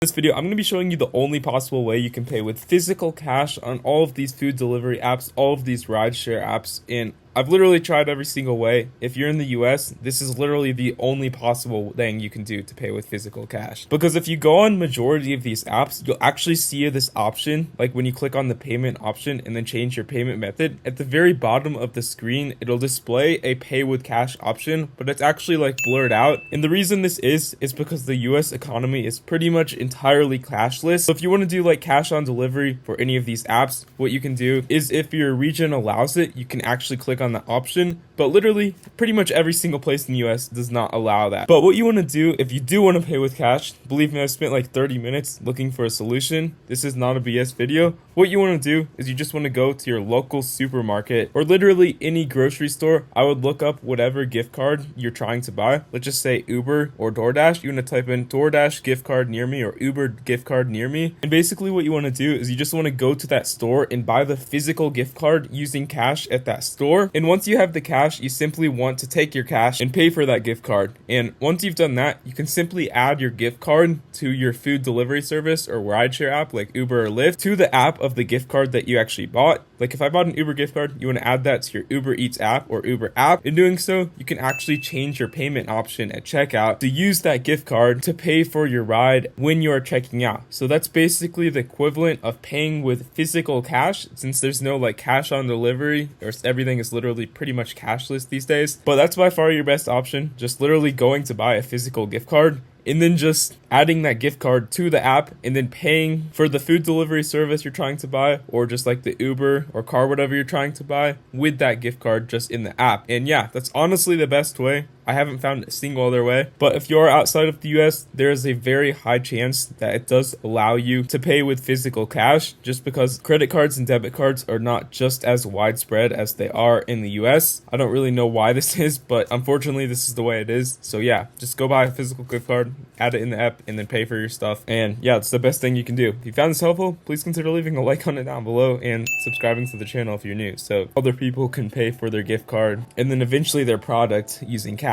In this video, I'm going to be showing you the only possible way you can pay with physical cash on all of these food delivery apps, all of these rideshare apps, and I've literally tried every single way. If you're in the US, this is literally the only possible thing you can do to pay with physical cash. Because if you go on majority of these apps, you'll actually see this option, like when you click on the payment option and then change your payment method, at the very bottom of the screen, it'll display a pay with cash option, but it's actually like blurred out. And the reason this is because the US economy is pretty much entirely cashless. So if you want to do like cash on delivery for any of these apps, what you can do is if your region allows it, you can actually click on the option, but literally pretty much every single place in the US does not allow that. But what you want to do if you do want to pay with cash, believe me, I spent like 30 minutes looking for a solution. This is not a BS video. What you want to do is you just want to go to your local supermarket or literally any grocery store. I would look up whatever gift card you're trying to buy. Let's just say Uber or Doordash. You want to type in Doordash gift card near me or Uber gift card near me. And basically what you want to do is you just want to go to that store and buy the physical gift card using cash at that store. And once you have the cash, you simply want to take your cash and pay for that gift card. And once you've done that, you can simply add your gift card to your food delivery service or rideshare app like Uber or Lyft to the app of the gift card that you actually bought. Like if I bought an Uber gift card, you want to add that to your Uber Eats app or Uber app. In doing so, you can actually change your payment option at checkout to use that gift card to pay for your ride when you are checking out. So that's basically the equivalent of paying with physical cash, since there's no like cash on delivery, or everything is literally pretty much cashless these days. But that's by far your best option, just literally going to buy a physical gift card and then just adding that gift card to the app and then paying for the food delivery service you're trying to buy, or just like the Uber or car, whatever you're trying to buy, with that gift card just in the app. And yeah, that's honestly the best way. I haven't found a single other way. But if you're outside of the US, there is a very high chance that it does allow you to pay with physical cash, just because credit cards and debit cards are not just as widespread as they are in the US. I don't really know why this is, but unfortunately this is the way it is. So yeah, just go buy a physical gift card, add it in the app, and then pay for your stuff. And yeah, it's the best thing you can do. If you found this helpful, please consider leaving a like on it down below and subscribing to the channel if you're new, so other people can pay for their gift card and then eventually their product using cash.